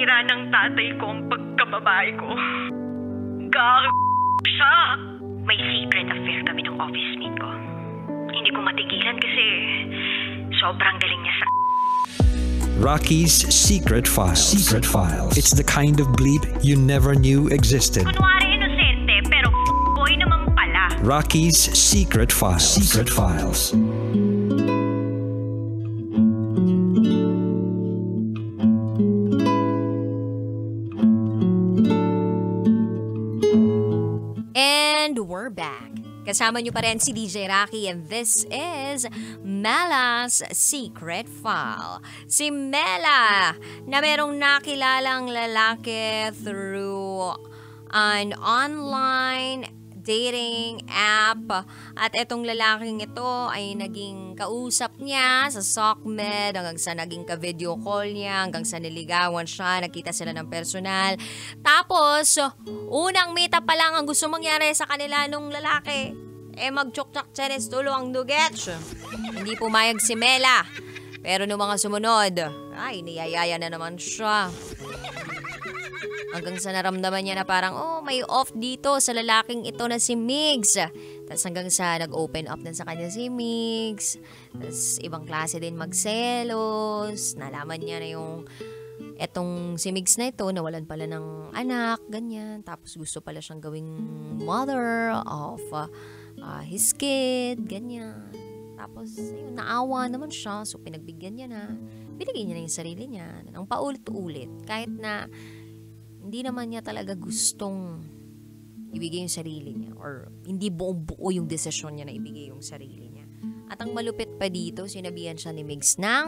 sinira ng tatay ko ang pagkababae ko. Siya. May secret affair kami ng office mate ko. Hindi ko matigilan kasi sobrang galing niya sa... Rocky's Secret Files. Secret Files. It's the kind of bleep you never knew existed. Kunwari inosente, pero boy naman pala. Rocky's Secret Files. Secret Files. And we're back. Kasama niyo pa rin si DJ Rocky and this is Mela's Secret File. Si Mela na merong nakilalang lalaki through an online dating app at itong lalaking ito ay naging kausap niya sa SOCMED hanggang sa naging ka-video call niya, hanggang sa niligawan siya, nakita sila ng personal. Tapos, unang meet up pa lang ang gusto mangyari sa kanila nung lalaki. Mag-chok-chok cheres tulo ang dugets. Hindi pumayag si Mela. Pero nung mga sumunod, ay, niyayaya na naman siya. Hanggang sa naramdaman niya na parang, may off dito sa lalaking ito na si Migs. Tapos hanggang sa nag-open up din sa kanya si Migs. Tapos ibang klase din magselos. Nalaman niya na yung etong si Migs na ito, nawalan pala ng anak, ganyan. Tapos gusto pala siyang gawing mother of his kid, ganyan. Tapos ayun, naawa naman siya. So pinagbigyan niya na. Binigay niya na yung sarili niya. Nang paulit-ulit. Kahit na hindi naman niya talaga gustong ibigay yung sarili niya or hindi buong-buo yung desisyon niya na ibigay yung sarili niya. At ang malupit pa dito, sinabihan siya ni Migs ng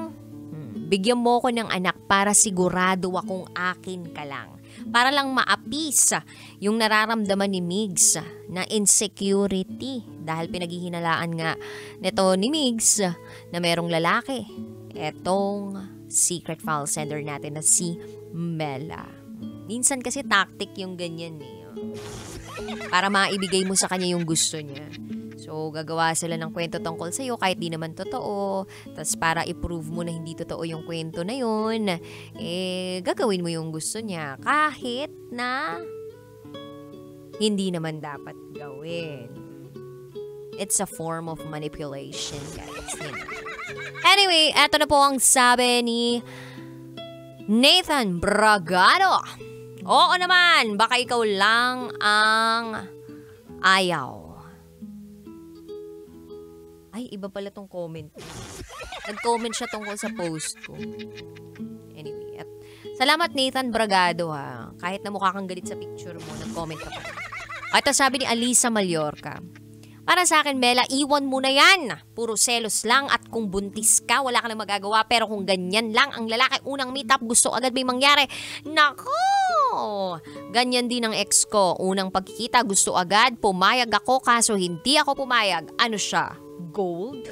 bigyan mo ko ng anak para sigurado akong akin ka lang. Para lang maapis yung nararamdaman ni Migs na insecurity dahil pinaghihinalaan nga nito ni Migs na merong lalaki. Etong secret file sender natin na si Mela. Minsan kasi tactic yung ganyan para maibigay mo sa kanya yung gusto niya. So, gagawa sila ng kwento tungkol sa'yo kahit di naman totoo. Tapos para i-prove mo na hindi totoo yung kwento na yun, gagawin mo yung gusto niya kahit na hindi naman dapat gawin. It's a form of manipulation, guys. Anyway, eto na po ang sabi ni Nathan Bragado. Oo naman, baka ikaw lang ang ayaw. Ay, iba pala tong comment. Nag-comment siya tungkol sa post ko. Anyway, salamat Nathan Bragado ha. Kahit na mukha kang galit sa picture mo, nag-comment ka pa. Ito sabi ni Alisa Mallorca. Para sa akin, Mela, iwan mo na yan. Puro selos lang at kung buntis ka, wala ka nang magagawa. Pero kung ganyan lang ang lalaki, unang meet up, gusto agad may mangyari. Nako! Ganyan din ang ex ko. Unang pagkikita, gusto agad. Pumayag ako, kaso hindi ako pumayag. Ano siya? Gold?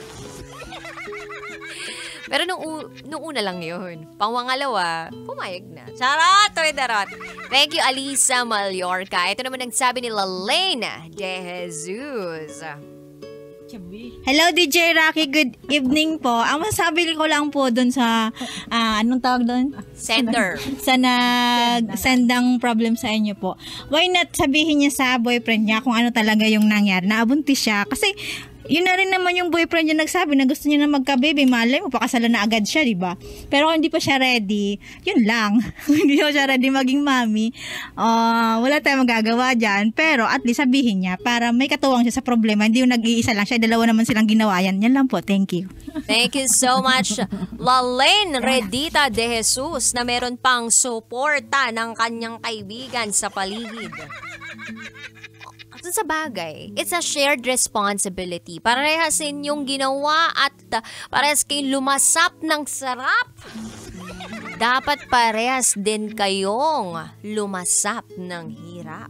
Pero nung una lang yun. Pangwangalawa, pumayag na. Charot! Toy darot! Thank you, Alisa Mallorca. Ito naman ang sabi ni Lalaine De Jesus. Hello, DJ Rocky. Good evening po. Ang masabi ko lang po dun sa, anong tawag dun? Sender. Sa nag-sendang problem sa inyo po. Why not sabihin niya sa boyfriend niya kung ano talaga yung nangyari? Naabuntis siya. Kasi, yun na rin naman yung boyfriend niya nagsabi na gusto niya na magka-baby. Malay mo, pakasalan na agad siya, diba? Pero kung hindi pa siya ready, yun lang. Hindi pa siya ready maging mommy. Wala tayong magagawa dyan. Pero at least sabihin niya para may katuwang siya sa problema. Hindi yung nag-iisa lang siya. Dalawa naman silang ginawa yan. Yan lang po. Thank you. Thank you so much, Lalaine Redita De Jesus, na meron pang suporta ng kanyang kaibigan sa paligid. Sa bagay, it's a shared responsibility. Parehasin yung ginawa at parehas kayong lumasap ng sarap. Dapat parehas din kayong lumasap ng hirap.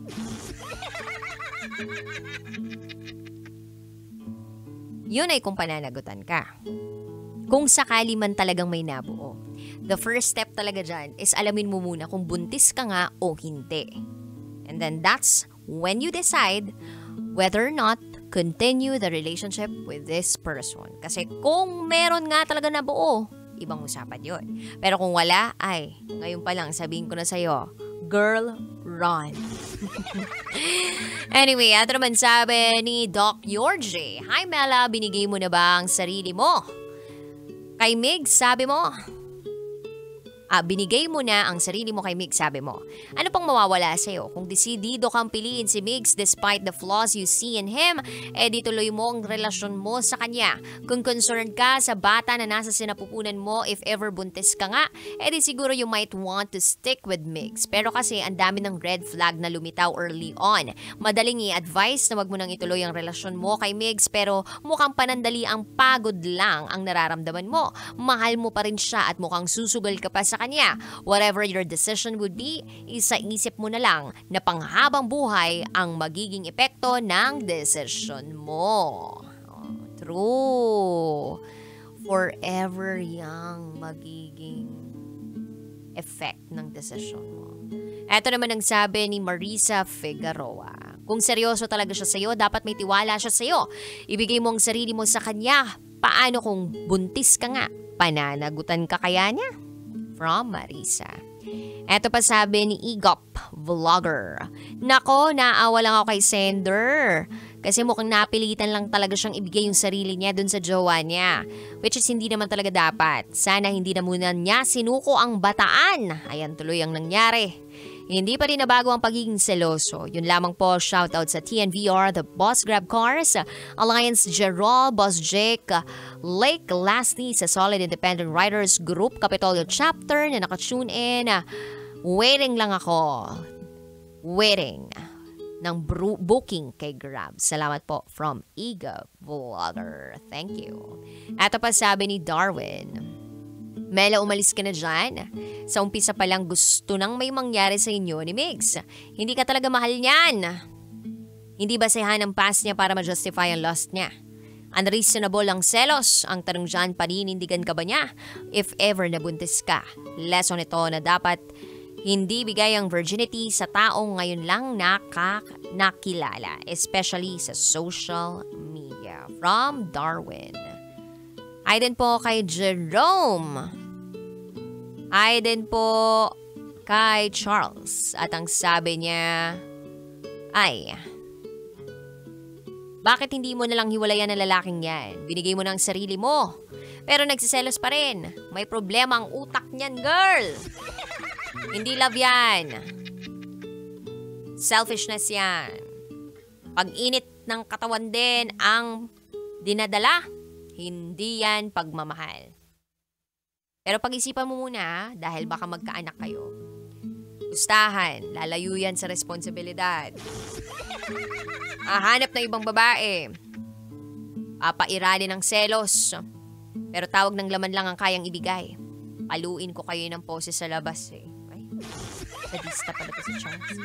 Yun ay kung pananagutan ka. Kung sakali man talagang may nabuo. The first step talaga dyan is alamin mo muna kung buntis ka nga o hindi. And then that's when you decide whether or not continue the relationship with this person. Kasi kung meron nga talaga nabuo, ibang usapan yun. Pero kung wala, ay, ngayon pa lang sabihin ko na sa'yo, girl, run. Anyway, ito naman sabi ni Doc Yorgie. Hi Mela, binigay mo na ba ang sarili mo? Kay Mig, sabi mo. Binigay mo na ang sarili mo kay Migs, sabi mo. Ano pang mawawala sa'yo? Kung desidido kang piliin si Migs despite the flaws you see in him, di tuloy mo ang relasyon mo sa kanya. Kung concerned ka sa bata na nasa sinapupunan mo, if ever buntis ka nga, di siguro you might want to stick with Migs. Pero kasi ang dami ng red flag na lumitaw early on. Madaling i-advise na wag mo nang ituloy ang relasyon mo kay Migs, pero mukhang panandali ang pagod lang ang nararamdaman mo. Mahal mo pa rin siya at mukhang susugal ka pa sa kanya. Whatever your decision would be, isaisip mo na lang na panghabang buhay ang magiging epekto ng desisyon mo. True. Forever yang magiging effect ng desisyon mo. Ito naman ang sabi ni Marisa Figueroa. Kung seryoso talaga siya sa'yo, dapat may tiwala siya sa'yo. Ibigay mo ang sarili mo sa kanya. Paano kung buntis ka nga? Pananagutan ka kaya niya? From Marisa. Eto pa sabi ni Igop Vlogger. Nako, naawa lang ako kay Sender. Kasi mukhang napilitan lang talaga siyang ibigay yung sarili niya dun sa jowa niya. Which is hindi naman talaga dapat. Sana hindi na muna niya sinuko ang bataan. Ayan tuloy ang nangyari. Hindi pa rin nabago ang pagiging seloso. Yun lamang po, shoutout sa TNVR, The Boss Grab Cars, Alliance Gerald, Boss Jake, Lake Lasty sa Solid Independent Riders Group, Capitolio Chapter na nakatune in. Waiting lang ako. Waiting ng booking kay Grab. Salamat po from Ega Vlogger. Thank you. Ito pa sabi ni Darwin. Mela, umalis ka na dyan. Sa umpisa pa lang gusto nang may mangyari sa inyo ni Migs. Hindi ka talaga mahal niyan. Hindi basehan ang past niya para ma-justify ang lost niya. Unreasonable ang selos. Ang tanong dyan, paninindigan ka ba niya? If ever nabuntis ka. Lesson ito na dapat hindi bigay ang virginity sa taong ngayon lang nakilala. Especially sa social media. From Darwin. Ay din po kay Jerome. Ay din po kay Charles. At ang sabi niya ay, bakit hindi mo nalang hiwalayan ang lalaking yan? Binigay mo na ang sarili mo. Pero nagsiselos pa rin. May problema ang utak niyan, girl. Hindi love yan. Selfishness yan. Pag-init ng katawan din ang dinadala. Hindi yan pagmamahal. Pero pag-isipan mo muna dahil baka magkaanak kayo. Gustahan, lalayo yan sa responsibilidad. Hanap ng ibang babae. Papairali ng selos. Pero tawag ng laman lang ang kayang ibigay. Paluin ko kayo ng poses sa labas eh. Ay, sadista pala to si Charles.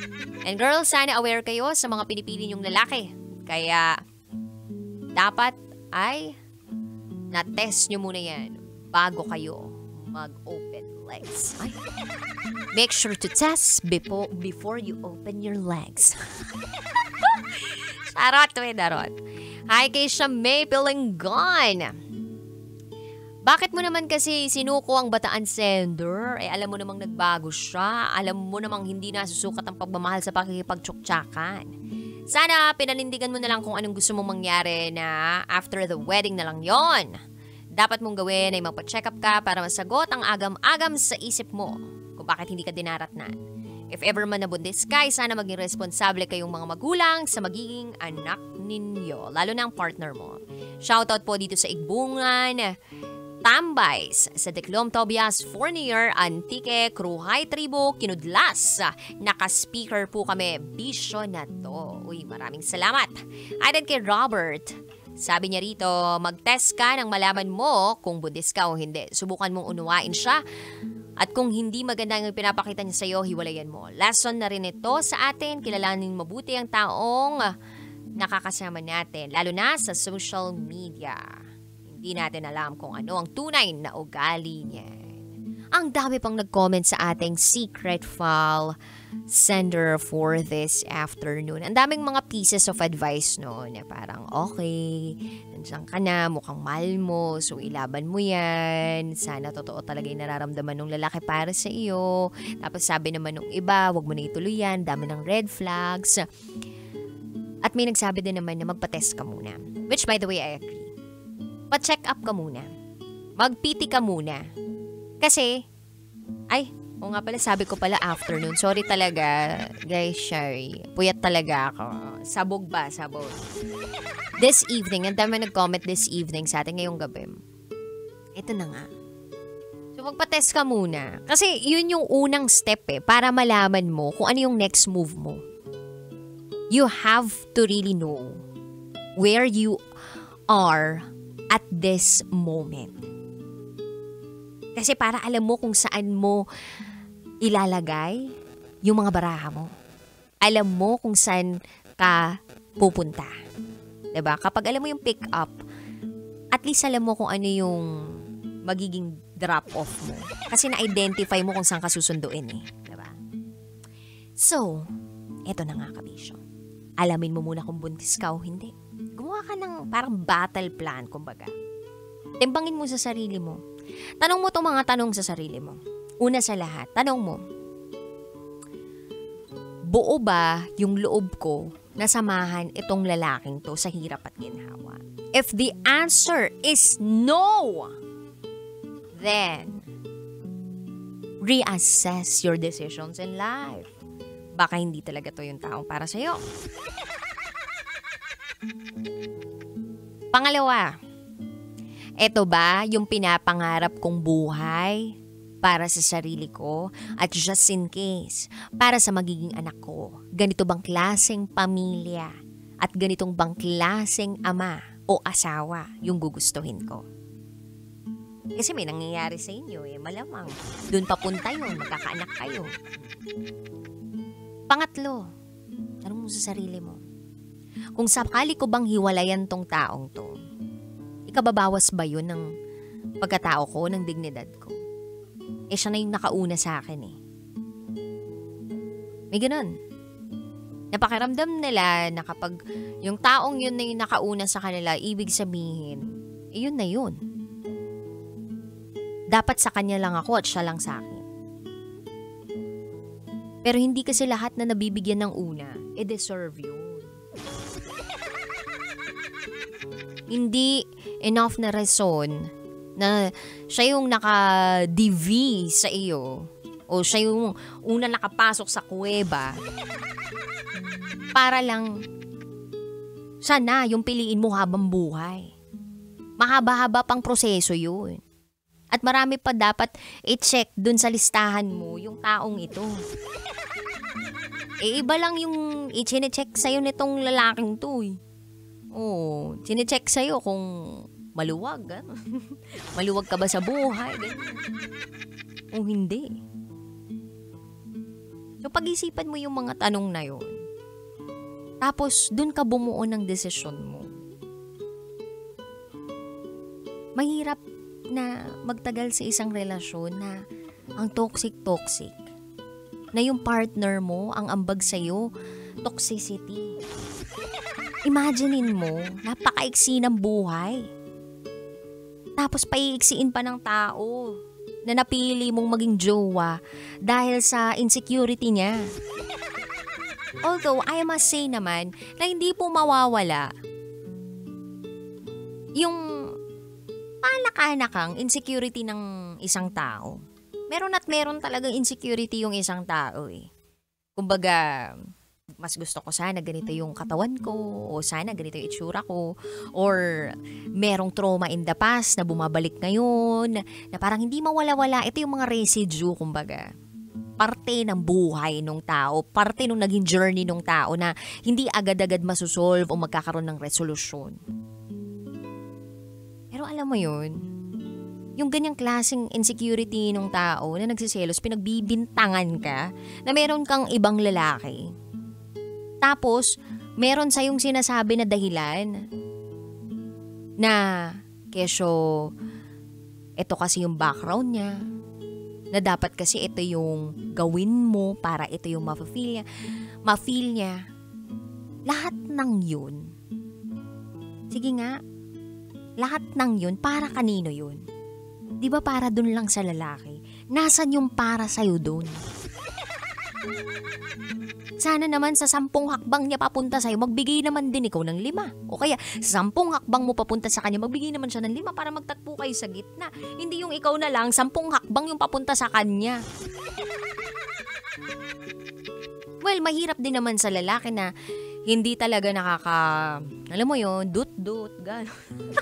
And girls, sana aware kayo sa mga pinipili niyong lalaki. Kaya, dapat ay na-test nyo muna yan bago kayo mag-open legs. Ay. Make sure to test before you open your legs. Charot, darot. Hi kay May Pilinggon. Bakit mo naman kasi sinuko ang bataan Sender? Alam mo namang nagbago siya. Alam mo namang hindi nasusukat ang pagmamahal sa pakikipagtsuktsakan. Sana pinanindigan mo na lang kung anong gusto mong mangyari na after the wedding na lang yon. Dapat mong gawin ay magpa-check up ka para masagot ang agam-agam sa isip mo kung bakit hindi ka dinaratnan. If ever man nabuntis ka, sana maging responsable kayong mga magulang sa magiging anak ninyo, lalo na ang partner mo. Shoutout po dito sa Igbungan, Tambays, sa Declom Tobias, Fournier, Antique, Cruhay Tribo, Kinudlas. Naka-speaker po kami. Bisyo na to. Uy, maraming salamat. Adan kay Robert. Sabi niya rito, mag-test ka nang malaman mo kung buntis ka o hindi. Subukan mong unawain siya. At kung hindi maganda ang pinapakita niya sa'yo, hiwalayan mo. Lesson na rin ito sa atin. Kilalanin mabuti ang taong nakakasama natin. Lalo na sa social media. Hindi natin alam kung ano ang tunay na ugali niya. Ang dami pang nag-comment sa ating secret file sender for this afternoon. Ang daming mga pieces of advice, no? Na parang, okay, nandiyan ka na, mukhang mahal mo, so ilaban mo yan. Sana totoo talaga yung nararamdaman ng lalaki para sa iyo. Tapos sabi naman ng iba, wag mo na ituloy yan, dami ng red flags. At may nagsabi din naman na magpa-test ka muna. Which, by the way, I agree. Pa-check up ka muna. Mag-PT ka muna. Kasi, o nga pala, sabi ko pala afternoon. Sorry talaga, guys, Sherry. Puyat talaga ako. Sabog ba? Sabog. This evening, ang dami nag-comment this evening sa atin ngayong gabi. Ito na nga. So, magpa-test ka muna. Kasi, yun yung unang step para malaman mo kung ano yung next move mo. You have to really know where you are at this moment. Kasi para alam mo kung saan mo ilalagay yung mga baraha mo. Alam mo kung saan ka pupunta. 'Di ba? Kapag alam mo yung pick up, at least alam mo kung ano yung magiging drop off mo. Kasi na-identify mo kung saan ka susunduin 'di ba? So, eto na nga, kabisyo. Alamin mo muna kung buntis ka o hindi. Gumawa ka ng parang battle plan, kumbaga. Timbangin mo sa sarili mo. Tanong mo itong mga tanong sa sarili mo. Una sa lahat, tanong mo, buo ba yung loob ko na samahan itong lalaking to sa hirap at ginhawa? If the answer is no, then reassess your decisions in life. Baka hindi talaga to yung taong para sa'yo. Pangalawa, eto ba yung pinapangarap kong buhay para sa sarili ko at just in case, para sa magiging anak ko? Ganito bang klaseng pamilya at ganitong bang klaseng ama o asawa yung gugustuhin ko? Kasi may nangyayari sa inyo malamang. Doon papunta yun, magkakaanak kayo. Pangatlo, tanong mo sa sarili mo, kung sakali ko bang hiwalayan tong taong to, ikababawas ba yun ng pagkatao ko, ng dignidad ko? Siya na yung nakauna sa akin May ganun. Napakiramdam nila na kapag yung taong yun na yung nakauna sa kanila, ibig sabihin, yun na yun. Dapat sa kanya lang ako at siya lang sa akin. Pero hindi kasi lahat na nabibigyan ng una, deserve yun. Hindi enough na rason na siya yung naka-DV sa iyo o siya yung una nakapasok sa kuweba para lang siya na yung piliin mo habang buhay. Mahaba-haba pang proseso yun. At marami pa dapat i-check dun sa listahan mo yung taong ito. Iba lang yung i-check sa'yo nitong lalaking to chine-check sa'yo kung maluwag, maluwag ka ba sa buhay, o hindi. So, pag-isipan mo yung mga tanong na yun. Tapos, dun ka bumuo ng desisyon mo. Mahirap na magtagal sa isang relasyon na ang toxic-toxic. Na yung partner mo, ang ambag sa'yo, toxicity. Imaginein mo, napakaiksi ng buhay. Tapos paiiksiin pa ng tao na napili mong maging jowa dahil sa insecurity niya. Although, I must say naman na hindi po mawawala yung palaka-nakang insecurity ng isang tao. Meron at meron talagang insecurity yung isang tao Kumbaga, mas gusto ko sana ganito yung katawan ko o sana ganito yung itsura ko or merong trauma in the past na bumabalik ngayon na parang hindi mawala-wala. Ito yung mga residue, kumbaga. Parte ng buhay ng tao, parte ng naging journey ng tao na hindi agad-agad masusolve o magkakaroon ng resolusyon. Pero alam mo yun, yung ganyang klaseng insecurity ng tao na nagsiselos, pinagbibintangan ka na meron kang ibang lalaki. Tapos, meron sayong sinasabi na dahilan na kesyo, ito kasi yung background niya, Na dapat kasi ito yung gawin mo para ito yung ma-feel niya. Lahat ng yun. Sige nga, lahat ng yun, para kanino yun? Di ba para dun lang sa lalaki? Nasaan yung para sa'yo dun? Sana naman sa 10 hakbang niya papunta sa'yo, magbigay naman din ikaw ng 5. O kaya sa 10 hakbang mo papunta sa kanya, magbigay naman siya ng 5 para magtagpo kayo sa gitna. Hindi yung ikaw na lang, 10 hakbang yung papunta sa kanya. Well, mahirap din naman sa lalaki na hindi talaga alam mo yun, dut-dut, gano'n.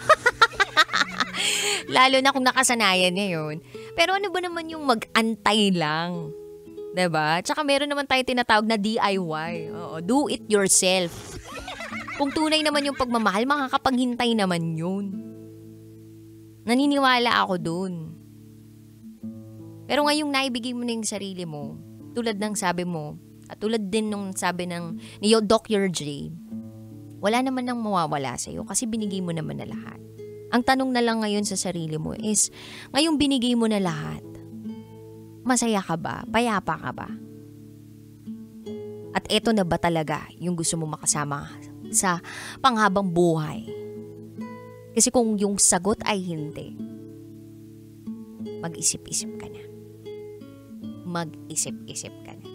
Lalo na kung nakasanayan niya yun. Pero ano ba naman yung mag-antay lang? Diba? Tsaka meron naman tayo tinatawag na DIY. Oo, do it yourself. Kung tunay naman yung pagmamahal, makakapaghintay naman yun. Naniniwala ako dun. Pero ngayong naibigay mo na yung sarili mo, tulad ng sabi mo, at tulad din nung sabi ni Doc J, wala naman nang mawawala sa'yo kasi binigay mo naman na lahat. Ang tanong na lang ngayon sa sarili mo is, ngayong binigay mo na lahat, masaya ka ba? Payapa ka ba? At eto na ba talaga yung gusto mo makasama sa panghabang buhay? Kasi kung yung sagot ay hindi, mag-isip-isip ka na. Mag-isip-isip ka na.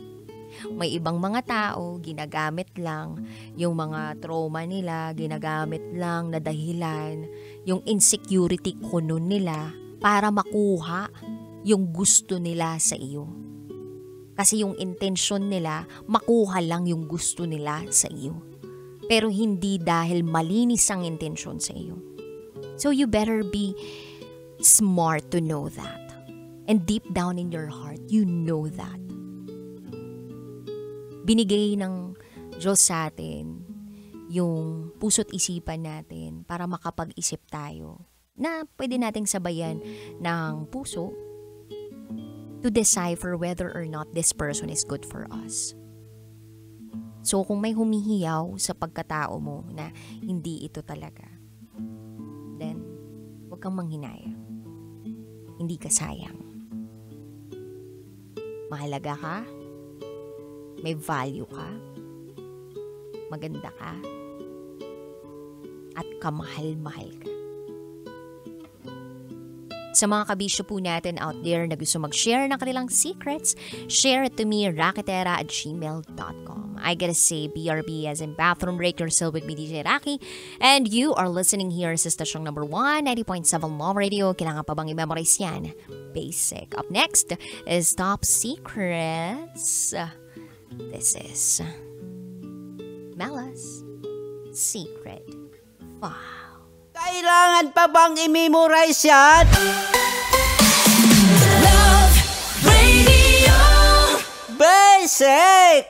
May ibang mga tao, ginagamit lang yung mga trauma nila, ginagamit lang na dahilan, yung insecurity kuno nila para makuha yung gusto nila sa iyo. Kasi yung intention nila, makuha lang yung gusto nila sa iyo. Pero hindi dahil malinis ang intention sa iyo. So you better be smart to know that. And deep down in your heart, you know that. Binigay ng Diyos sa atin yung puso't isipan natin para makapag-isip tayo na pwede nating sabayan ng puso to decipher whether or not this person is good for us. So kung may humihiyaw sa pagkatao mo na hindi ito talaga, then huwag kang manghinaya. Hindi ka sayang. Mahalaga ka. May value ka, maganda ka, at kamahal-mahal ka. Sa mga kabisyo po natin out there na gusto mag-share ng kanilang secrets, share it to me, raketera@gmail.com. I gotta say, BRB as in bathroom break, you're still with me, DJ Raki, and you are listening here sa stasyong number 1, 90.7 Mom Radio. Kailangan pa bang i-memorize yan? Basic. Up next is Top Secrets. This is Mella's Secret. Wow. Kailangan pa bang i-memorize yan? Love Radio Basic!